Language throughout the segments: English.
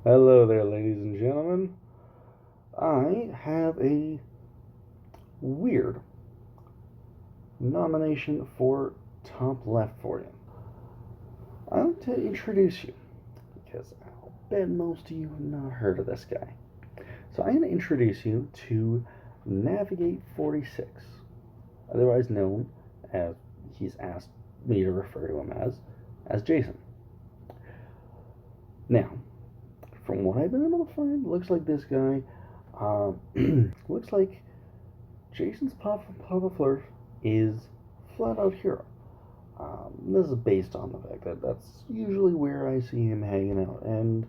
Hello there, ladies and gentlemen. I have a weird nomination for top left for you. I'd like to introduce you because I'll bet most of you have not heard of this guy. So I'm going to introduce you to Navigate 46, otherwise known as he's asked me to refer to him as Jason. Now, from what I've been able to find, looks like this guy looks like Jason's Pop of Flirt is flat out hero. This is based on the fact that that's usually where I see him hanging out, and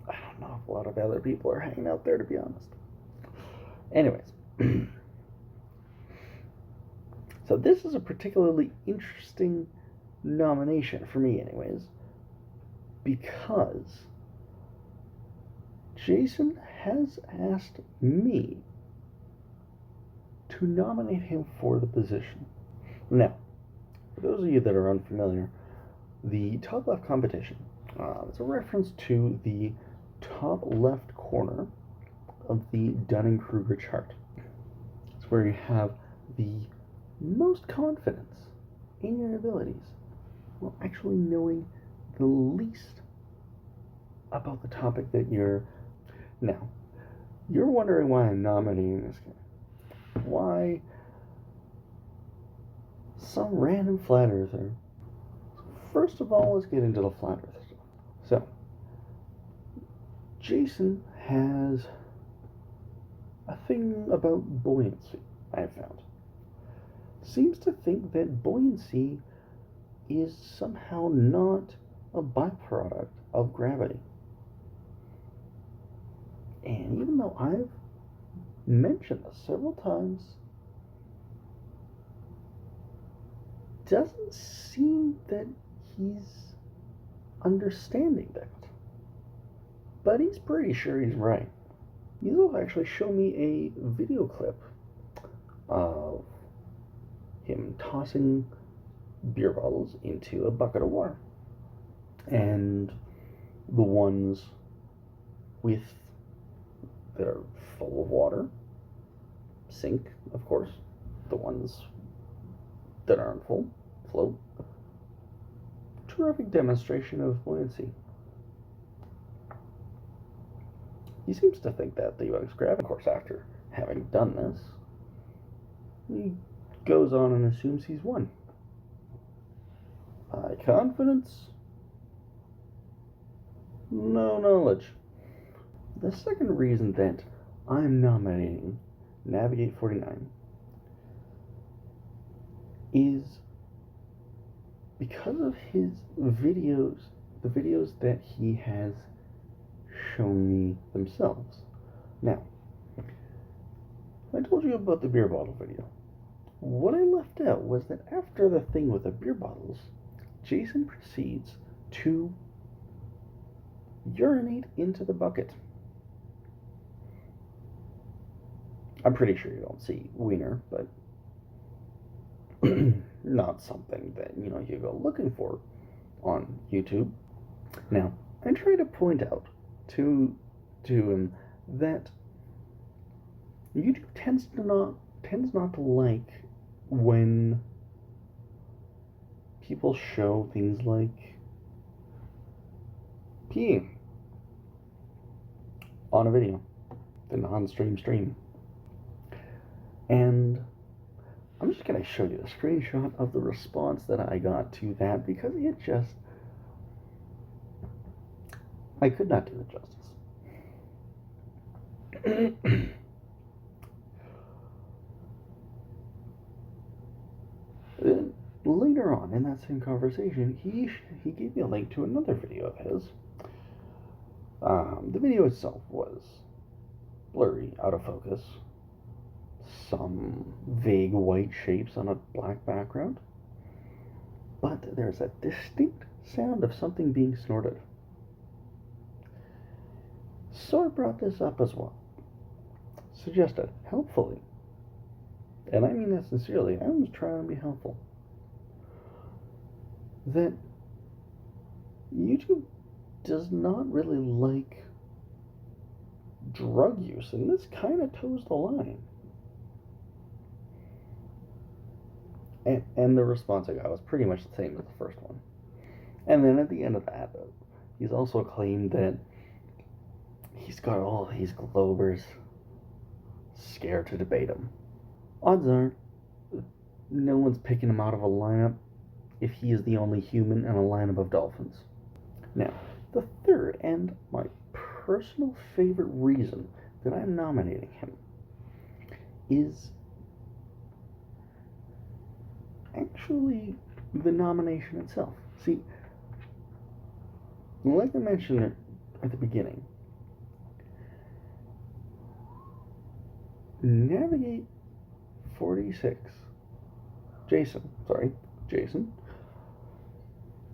I don't know if a lot of other people are hanging out there, to be honest. Anyways, so this is a particularly interesting nomination for me, anyways, because Jason has asked me to nominate him for the position. Now, for those of you that are unfamiliar, the top left competition is a reference to the top left corner of the Dunning-Kruger chart. It's where you have the most confidence in your abilities while actually knowing the least about the topic that you're... Now, you're wondering why I'm nominating this guy. Why some random flat earther? First of all, let's get into the flat earth stuff. So, Jason has a thing about buoyancy, I've found. Seems to think that buoyancy is somehow not a byproduct of gravity. And even though I've mentioned this several times, doesn't seem that he's understanding that. But he's pretty sure he's right. He'll actually show me a video clip of him tossing beer bottles into a bucket of water. And the ones that are full of water sink, of course. The ones that aren't full float. Terrific demonstration of buoyancy. He seems to think that the UX gravity, of course, after having done this, he goes on and assumes he's won. High confidence, no knowledge. The second reason that I'm nominating Navigate 49 is because of his videos, the videos that he has shown me themselves. Now, I told you about the beer bottle video. What I left out was that after the thing with the beer bottles, Jason proceeds to urinate into the bucket. I'm pretty sure you don't see wiener, but not something that, you go looking for on YouTube. Now, I try to point out to him that YouTube tends not to like when people show things like peeing on a video, the non-stream stream. And I'm just going to show you a screenshot of the response that I got to that, because I could not do it justice. Later on in that same conversation, he gave me a link to another video of his. The video itself was blurry, out of focus, some vague white shapes on a black background, but there's a distinct sound of something being snorted. So I brought this up as well. Suggested, helpfully, and I mean that sincerely, I was trying to be helpful, that YouTube does not really like drug use, and this kind of toes the line. And the response I got was pretty much the same as the first one. And then at the end of that, he's also claimed that he's got all these Globers scared to debate him. Odds are, no one's picking him out of a lineup if he is the only human in a lineup of dolphins. Now, the third and my personal favorite reason that I'm nominating him is actually the nomination itself. See, like I mentioned at the beginning, Navigate 46, Jason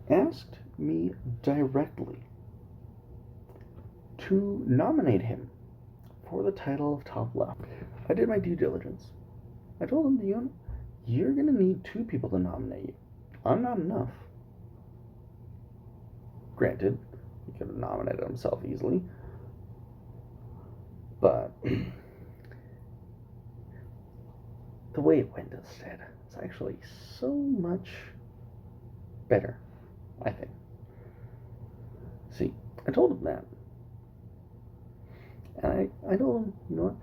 asked me directly to nominate him for the title of top left. I did my due diligence. I told him, you're going to need 2 people to nominate you. I'm not enough. Granted, he could have nominated himself easily, but the way it went instead is actually so much better, I think. See, I told him that. And I told him, what?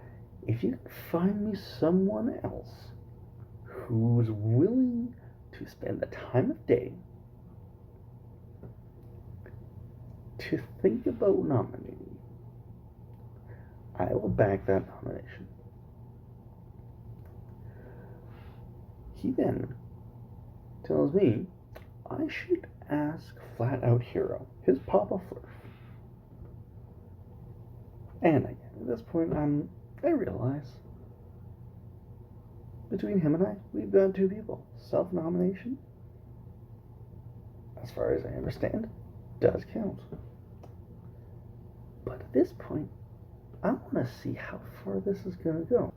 If you can find me someone else who's willing to spend the time of day to think about nominating, I will back that nomination. He then tells me I should ask Flat Out Hero, his Papa Flurf. And again, at this point, I realize between him and I, we've got 2 people. Self-nomination, as far as I understand, does count. But at this point, I want to see how far this is going to go.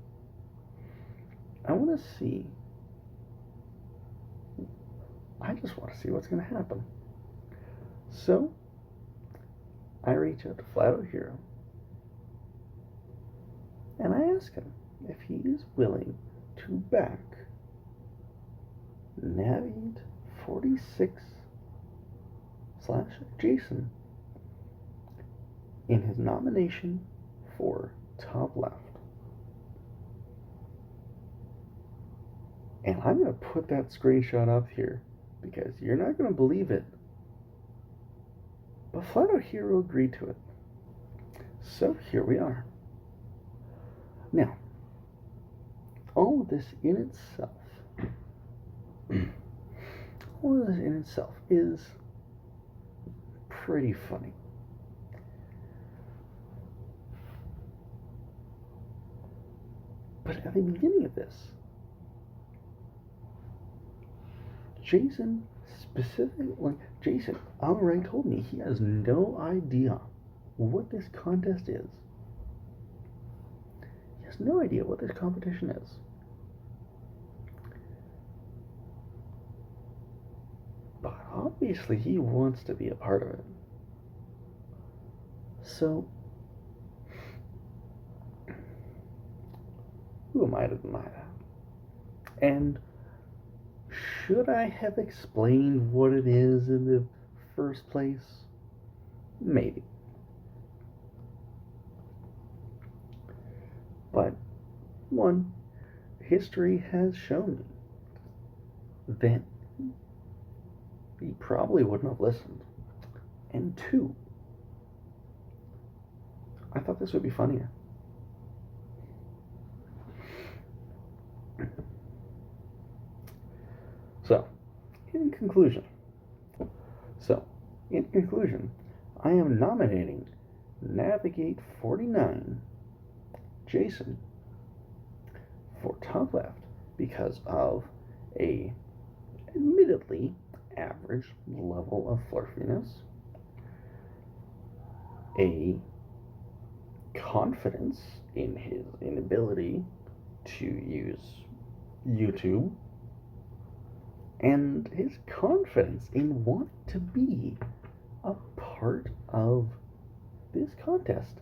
I just want to see what's going to happen. So, I reach out to Flat Out Hero, and I ask him if he is willing to back Navigate 46 / Jason in his nomination for top left. And I'm going to put that screenshot up here because you're not going to believe it. But Flat Out Hero agreed to it. So here we are. Now, all of this in itself is pretty funny. But at the beginning of this, Jason outright told me he has no idea what this contest is. He has no idea what this competition is. But obviously he wants to be a part of it. So, who am I to deny that? And should I have explained what it is in the first place? Maybe. But, 1, history has shown me that he probably wouldn't have listened. And 2, I thought this would be funnier. So, in conclusion, I am nominating Navigate 49, Jason, for top left because of a admittedly average level of flirtiness, a confidence in his inability to use YouTube, and his confidence in wanting to be a part of this contest,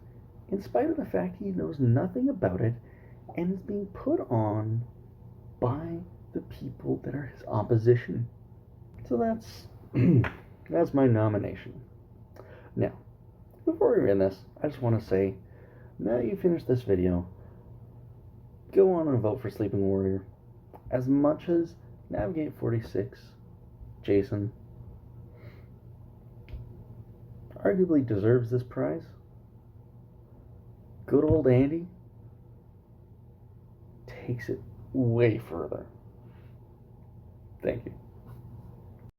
in spite of the fact he knows nothing about it and is being put on by the people that are his opposition. So that's that's my nomination. Now, before we end this, I just want to say, now you finished this video, go on and vote for Sleeping Warrior. As much as Navigate 46, Jason, arguably deserves this prize, good old Andy takes it way further. Thank you.